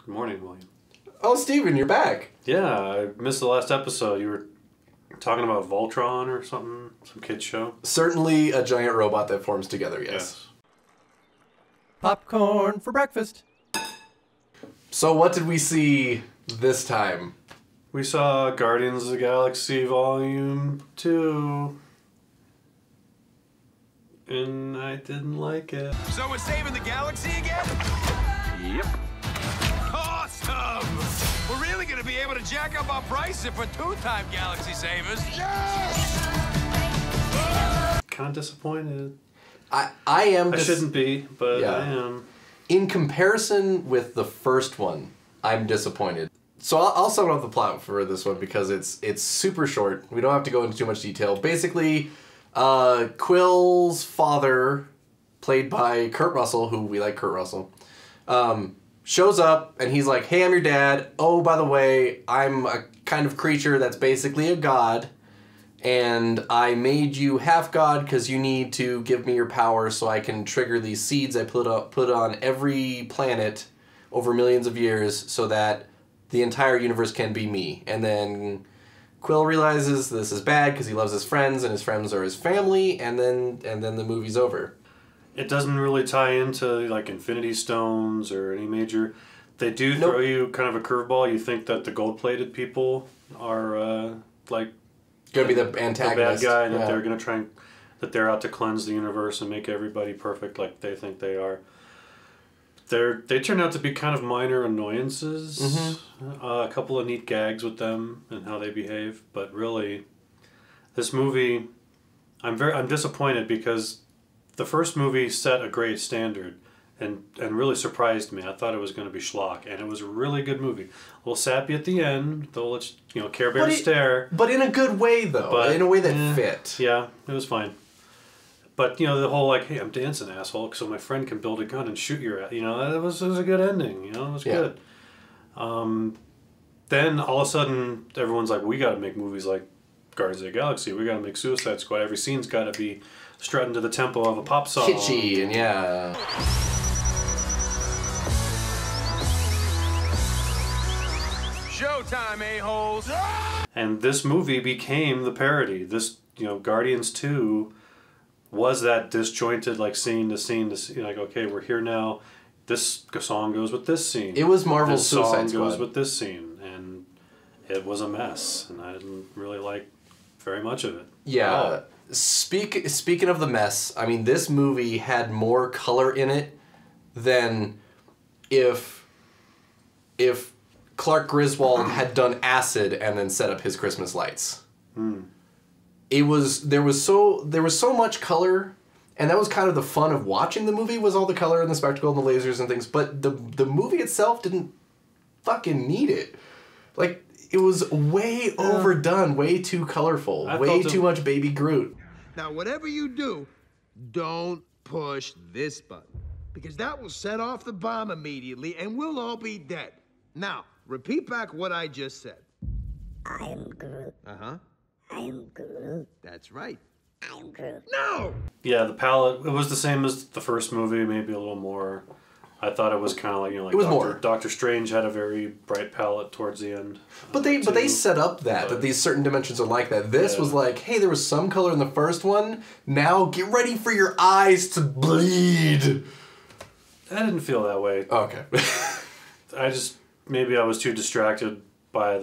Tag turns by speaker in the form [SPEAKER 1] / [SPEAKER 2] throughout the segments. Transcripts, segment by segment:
[SPEAKER 1] Good morning, William.
[SPEAKER 2] Oh, Steven, you're back.
[SPEAKER 1] Yeah, I missed the last episode. You were talking about Voltron or something? Some kid's show?
[SPEAKER 2] Certainly a giant robot that forms together, yes.
[SPEAKER 3] Popcorn for breakfast.
[SPEAKER 2] So what did we see this time?
[SPEAKER 1] We saw Guardians of the Galaxy Vol.2. And I didn't like it.
[SPEAKER 4] So we're saving the galaxy again?
[SPEAKER 1] Yep.
[SPEAKER 4] Awesome! We're really gonna be able to jack up our price if we're two-time galaxy savers. Yes!
[SPEAKER 1] Kind of disappointed.
[SPEAKER 2] I am...
[SPEAKER 1] I shouldn't be, but
[SPEAKER 2] Yeah.
[SPEAKER 1] I am.
[SPEAKER 2] In comparison with the first one, I'm disappointed. So I'll sum up the plot for this one because it's super short. We don't have to go into too much detail. Basically, Quill's father, played by Kurt Russell, who we like Kurt Russell, shows up and he's like, hey, I'm your dad. Oh, by the way, I'm a kind of creature that's basically a god. And I made you half god because you need to give me your power so I can trigger these seeds I put on every planet over millions of years so that the entire universe can be me. And then Quill realizes this is bad because he loves his friends and his friends are his family, and then the movie's over.
[SPEAKER 1] It doesn't really tie into like Infinity Stones or any major. They do throw you kind of a curveball. You think that the gold-plated people are like
[SPEAKER 2] Gonna be the antagonist.
[SPEAKER 1] The bad guy, and that they're gonna try and that they're out to cleanse the universe and make everybody perfect like they think they are. They turn out to be kind of minor annoyances. Mm-hmm. A couple of neat gags with them and how they behave, but really, this movie, I'm disappointed because the first movie set a great standard and really surprised me. I thought it was going to be schlock, and it was a really good movie. A little sappy at the end, though. Let's Care Bear stare,
[SPEAKER 2] but in a good way though. But in a way that fit.
[SPEAKER 1] Yeah, it was fine. But the whole like, hey, I'm dancing, asshole, so my friend can build a gun and shoot your ass. It was a good ending. It was good. Then all of a sudden, everyone's like, we got to make movies like Guardians of the Galaxy. We got to make Suicide Squad. Every scene's got to be strutting to the tempo of a pop song.
[SPEAKER 2] Kitschy and yeah.
[SPEAKER 4] Showtime, a-holes!
[SPEAKER 1] And this movie became the parody. This, Guardians 2 was that disjointed, like, scene to scene, like, okay, we're here now. This song goes with this scene.
[SPEAKER 2] It was Marvel's Suicide Squad.
[SPEAKER 1] This song goes with this scene. And it was a mess. And I didn't really like very much of it.
[SPEAKER 2] Yeah. Speaking of the mess, I mean, this movie had more color in it than if Clark Griswold had done acid and then set up his Christmas lights. There was so much color, and that was kind of the fun of watching the movie, was all the color and the spectacle and the lasers and things, but the movie itself didn't fucking need it. Like, it was way overdone, way too colorful, way too much Baby Groot.
[SPEAKER 5] Now, whatever you do, don't push this button, because that will set off the bomb immediately, and we'll all be dead. Now, repeat back what I just said.
[SPEAKER 6] I am Groot.
[SPEAKER 5] Uh-huh.
[SPEAKER 6] I am Groot.
[SPEAKER 5] That's right.
[SPEAKER 6] I am Groot.
[SPEAKER 5] No!
[SPEAKER 1] Yeah, the palette, it was the same as the first movie, maybe a little more. I thought it was kind of like,
[SPEAKER 2] it was more.
[SPEAKER 1] Doctor Strange had a very bright palette towards the end.
[SPEAKER 2] But they set up that these certain dimensions are like that. This was like, hey, there was some color in the first one. Now get ready for your eyes to bleed.
[SPEAKER 1] I didn't feel that way.
[SPEAKER 2] Okay.
[SPEAKER 1] Maybe I was too distracted by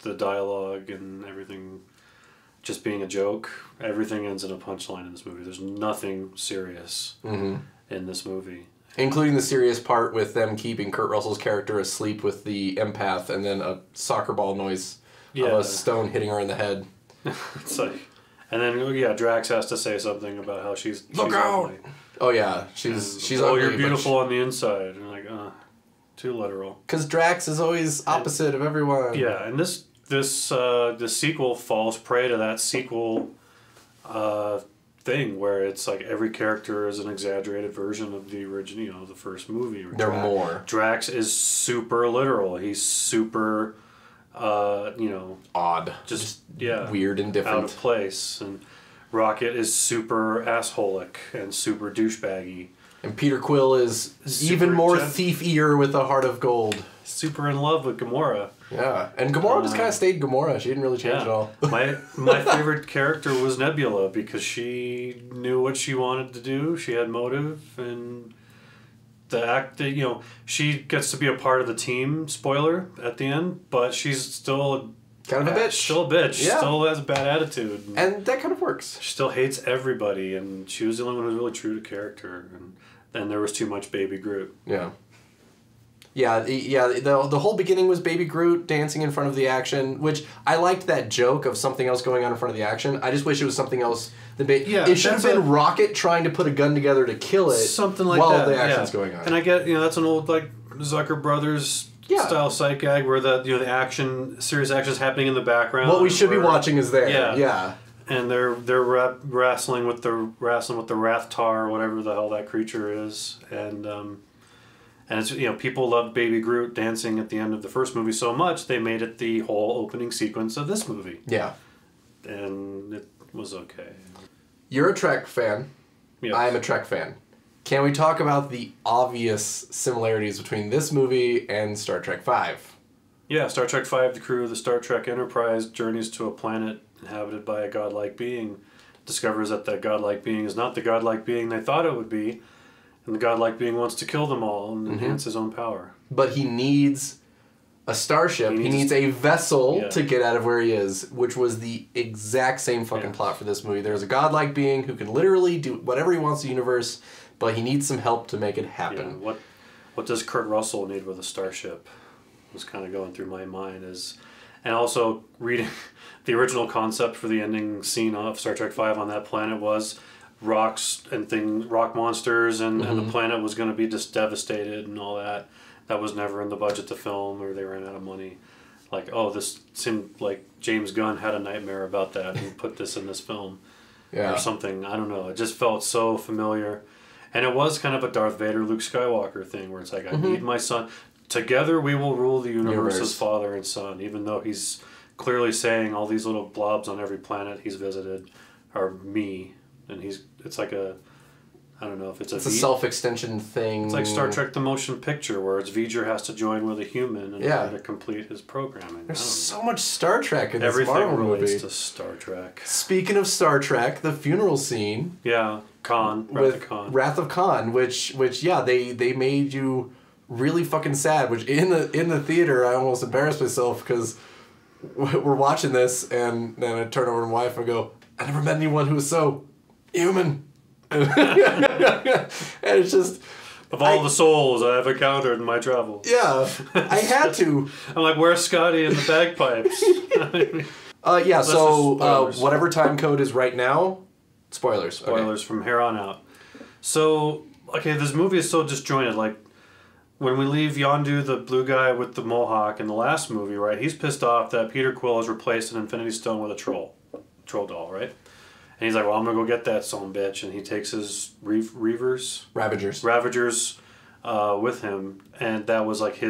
[SPEAKER 1] the dialogue and everything just being a joke. Everything ends in a punchline in this movie. There's nothing serious in this movie.
[SPEAKER 2] Including the serious part with them keeping Kurt Russell's character asleep with the empath and then a soccer ball noise of a stone hitting her in the head.
[SPEAKER 1] It's like, and then Drax has to say something about how she's
[SPEAKER 2] out.
[SPEAKER 1] Ugly.
[SPEAKER 2] Oh yeah, she's ugly.
[SPEAKER 1] You're beautiful on the inside, and like, too literal.
[SPEAKER 2] Because Drax is always opposite of everyone.
[SPEAKER 1] Yeah, and this sequel falls prey to that sequel thing where it's like every character is an exaggerated version of the original, the first movie.
[SPEAKER 2] They're more.
[SPEAKER 1] Drax is super literal. He's super,
[SPEAKER 2] odd.
[SPEAKER 1] Just
[SPEAKER 2] weird and different.
[SPEAKER 1] Out of place. And Rocket is super assholic and super douchebaggy.
[SPEAKER 2] And Peter Quill is even more thief-ear with a heart of gold.
[SPEAKER 1] super in love with Gamora.
[SPEAKER 2] Yeah, and Gamora just kind of stayed Gamora. She didn't really change at all.
[SPEAKER 1] My favorite character was Nebula because she knew what she wanted to do. She had motive, and she gets to be a part of the team. Spoiler at the end, but she's still
[SPEAKER 2] kind of a bitch.
[SPEAKER 1] Still a bitch. Yeah. Still has a bad attitude,
[SPEAKER 2] and that kind of works.
[SPEAKER 1] She still hates everybody, and she was the only one who was really true to character. And then there was too much Baby Groot.
[SPEAKER 2] Yeah. Yeah, the whole beginning was Baby Groot dancing in front of the action, which I liked that joke of something else going on in front of the action. I just wish it was something else. It should have been Rocket trying to put a gun together to kill it
[SPEAKER 1] something like
[SPEAKER 2] while
[SPEAKER 1] that.
[SPEAKER 2] The action's going on.
[SPEAKER 1] And I get, that's an old, like, Zucker Brothers style sight gag where the serious action is happening in the background.
[SPEAKER 2] What we should be watching is there. Yeah.
[SPEAKER 1] And they're wrestling with the Wrath Tar or whatever the hell that creature is, and it's people loved Baby Groot dancing at the end of the first movie so much they made it the whole opening sequence of this movie.
[SPEAKER 2] Yeah,
[SPEAKER 1] and it was okay.
[SPEAKER 2] You're a Trek fan.
[SPEAKER 1] Yes.
[SPEAKER 2] I'm a Trek fan. Can we talk about the obvious similarities between this movie and Star Trek V?
[SPEAKER 1] Yeah, Star Trek V, the crew of the Star Trek Enterprise journeys to a planet inhabited by a godlike being, discovers that that godlike being is not the godlike being they thought it would be, and the godlike being wants to kill them all and enhance his own power.
[SPEAKER 2] But he needs a starship. He needs a vessel to get out of where he is, which was the exact same fucking plot for this movie. There's a godlike being who can literally do whatever he wants in the universe, but he needs some help to make it happen.
[SPEAKER 1] Yeah. What does Kurt Russell need with a starship? Was kind of going through my mind and also reading the original concept for the ending scene of Star Trek V on that planet was rocks and rock monsters, and the planet was going to be just devastated and all that. That was never in the budget to film, or they ran out of money. Like, this seemed like James Gunn had a nightmare about that and put this in this film. Or something. I don't know. It just felt so familiar. And it was kind of a Darth Vader, Luke Skywalker thing where it's like, I need my son. Together we will rule the universe as father and son, even though he's clearly saying all these little blobs on every planet he's visited are me. And it's like I don't know if it's a
[SPEAKER 2] self-extension thing.
[SPEAKER 1] It's like Star Trek the Motion Picture where it's V'ger has to join with a human in order to complete his programming.
[SPEAKER 2] There's so much Star Trek in this
[SPEAKER 1] Everything
[SPEAKER 2] Marvel movie.
[SPEAKER 1] relates to Star Trek.
[SPEAKER 2] Speaking of Star Trek, the funeral scene.
[SPEAKER 1] Yeah, Wrath of Khan,
[SPEAKER 2] which they made you really fucking sad. Which in the theater, I almost embarrassed myself because we're watching this, and then I turn over to my wife and go, "I never met anyone who was so human." And it's just
[SPEAKER 1] of all the souls I've encountered in my travels.
[SPEAKER 2] Yeah, I had to.
[SPEAKER 1] I'm like, where's Scotty and the bagpipes?
[SPEAKER 2] Whatever time code is right now, spoilers
[SPEAKER 1] from here on out. So, this movie is so disjointed. Like, when we leave Yondu, the blue guy with the mohawk in the last movie, right? He's pissed off that Peter Quill has replaced an Infinity Stone with a troll doll, right? And he's like, well, I'm going to go get that son bitch. And he takes his Ravagers with him. And that was like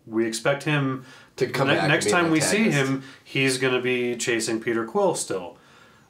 [SPEAKER 1] we expect him
[SPEAKER 2] to come back.
[SPEAKER 1] Next time we see him, he's going to be chasing Peter Quill still.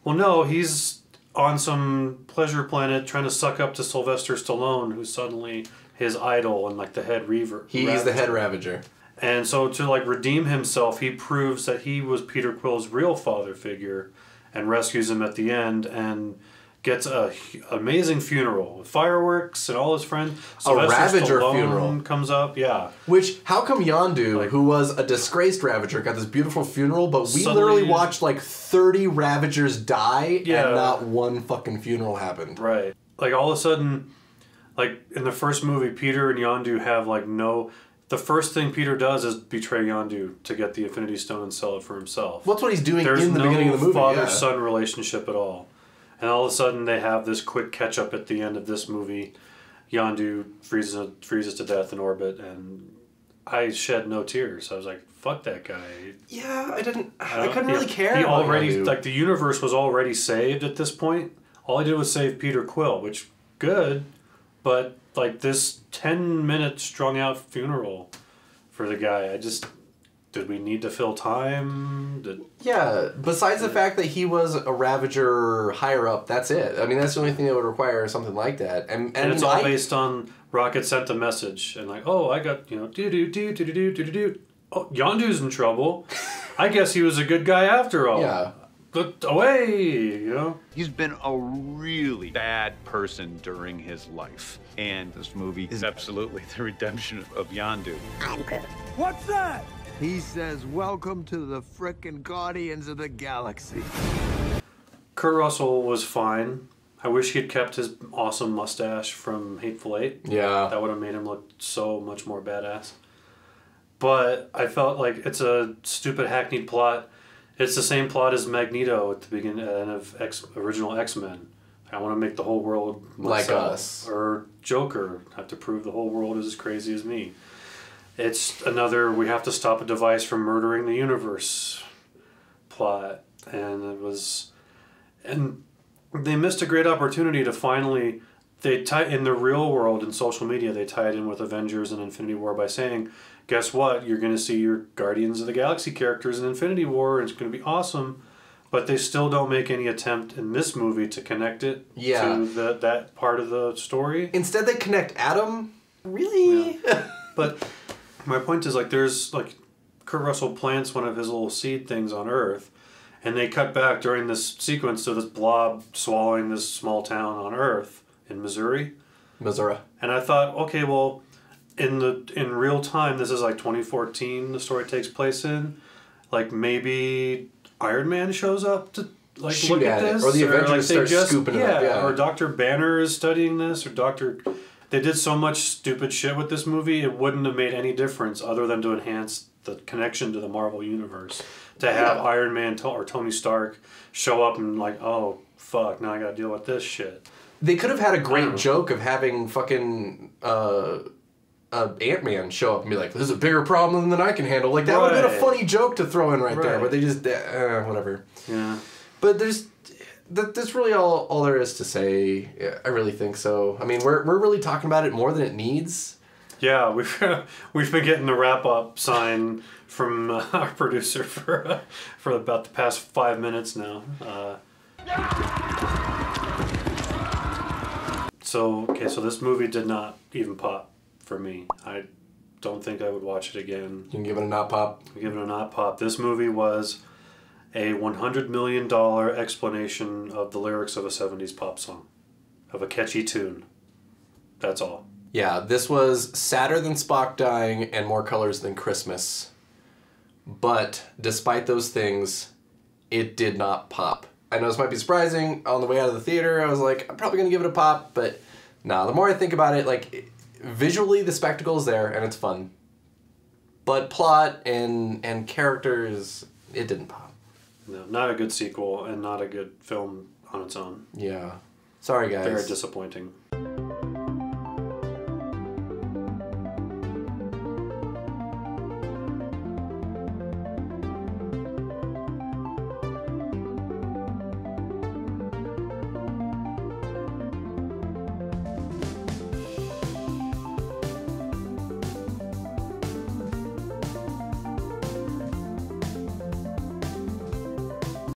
[SPEAKER 1] Well, no, he's on some pleasure planet trying to suck up to Sylvester Stallone, who's suddenly his idol and like the head Ravager.
[SPEAKER 2] He's the head Ravager.
[SPEAKER 1] And so to like redeem himself, he proves that he was Peter Quill's real father figure and rescues him at the end and gets a amazing funeral with fireworks and all his friends.
[SPEAKER 2] A Ravager funeral
[SPEAKER 1] comes up, yeah.
[SPEAKER 2] Which, how come Yondu, who was a disgraced Ravager, got this beautiful funeral, but we literally watched like 30 Ravagers die and not one fucking funeral happened.
[SPEAKER 1] Right. Like all of a sudden, like in the first movie, Peter and Yondu have like no... The first thing Peter does is betray Yondu to get the Infinity Stone and sell it for himself.
[SPEAKER 2] That's what he's doing in the beginning of the movie.
[SPEAKER 1] There's no father-son relationship at all. And all of a sudden they have this quick catch-up at the end of this movie. Yondu freezes to death in orbit, and I shed no tears. I was like, fuck that guy.
[SPEAKER 2] Yeah, I couldn't really care
[SPEAKER 1] He
[SPEAKER 2] about
[SPEAKER 1] already,
[SPEAKER 2] Yondu.
[SPEAKER 1] like, the universe was already saved at this point. All he did was save Peter Quill, which, good, but... like this 10-minute strung out funeral for the guy, did we need to fill time?
[SPEAKER 2] Yeah, besides the fact that he was a Ravager higher up, that's it. I mean, that's the only thing that would require something like that. And
[SPEAKER 1] it's all based on Rocket sent a message and like, oh, I got, do. Oh, Yondu's in trouble. I guess he was a good guy after all.
[SPEAKER 2] Yeah.
[SPEAKER 1] Look away,
[SPEAKER 3] He's been a really bad person during his life. And this movie is absolutely the redemption of Yondu.
[SPEAKER 6] I'm Groot.
[SPEAKER 5] What's that? He says, welcome to the frickin' Guardians of the Galaxy.
[SPEAKER 1] Kurt Russell was fine. I wish he'd kept his awesome mustache from Hateful Eight.
[SPEAKER 2] Yeah.
[SPEAKER 1] That would have made him look so much more badass. But I felt like it's a stupid hackneyed plot. It's the same plot as Magneto at the beginning of original X-Men. I want to make the whole world
[SPEAKER 2] like us.
[SPEAKER 1] Or Joker. Have to prove the whole world is as crazy as me. It's another we have to stop a device from murdering the universe plot. And they missed a great opportunity to finally... in the real world, in social media, they tied in with Avengers and Infinity War by saying, guess what? You're going to see your Guardians of the Galaxy characters in Infinity War, and it's going to be awesome. But they still don't make any attempt in this movie to connect it to that part of the story.
[SPEAKER 2] Instead, they connect Adam. Really?
[SPEAKER 1] Yeah. But my point is, like, there's, like, Kurt Russell plants one of his little seed things on Earth, and they cut back during this sequence to this blob swallowing this small town on Earth in Missouri. And I thought, okay, well... In real time, this is like 2014. The story takes place in, like maybe Iron Man shows up to like
[SPEAKER 2] shoot
[SPEAKER 1] look at this,
[SPEAKER 2] or the Avengers
[SPEAKER 1] like
[SPEAKER 2] start scooping it up. Yeah,
[SPEAKER 1] or Dr. Banner is studying this, or They did so much stupid shit with this movie. It wouldn't have made any difference other than to enhance the connection to the Marvel universe. To have Iron Man or Tony Stark show up and like, oh fuck, now I got to deal with this shit.
[SPEAKER 2] They could have had a great joke of having fucking. Ant-Man show up and be like, this is a bigger problem than I can handle. Like, that would have been a funny joke to throw in right there, but they just, whatever.
[SPEAKER 1] Yeah.
[SPEAKER 2] But that's really all there is to say. Yeah, I really think so. I mean, we're really talking about it more than it needs.
[SPEAKER 1] Yeah, we've been getting the wrap-up sign from our producer for about the past 5 minutes now. So this movie did not even pop for me. I don't think I would watch it again.
[SPEAKER 2] You can give it a not pop?
[SPEAKER 1] Give it a not pop. This movie was a $100 million explanation of the lyrics of a 70s pop song. Of a catchy tune. That's all.
[SPEAKER 2] Yeah, this was sadder than Spock dying and more colors than Christmas. But despite those things, it did not pop. I know this might be surprising. On the way out of the theater, I was like, I'm probably going to give it a pop, but nah, the more I think about it, like... Visually, the spectacle is there, and it's fun. But plot and characters, it didn't pop.
[SPEAKER 1] No, not a good sequel, and not a good film on its own.
[SPEAKER 2] Yeah. Sorry, guys.
[SPEAKER 1] Very disappointing.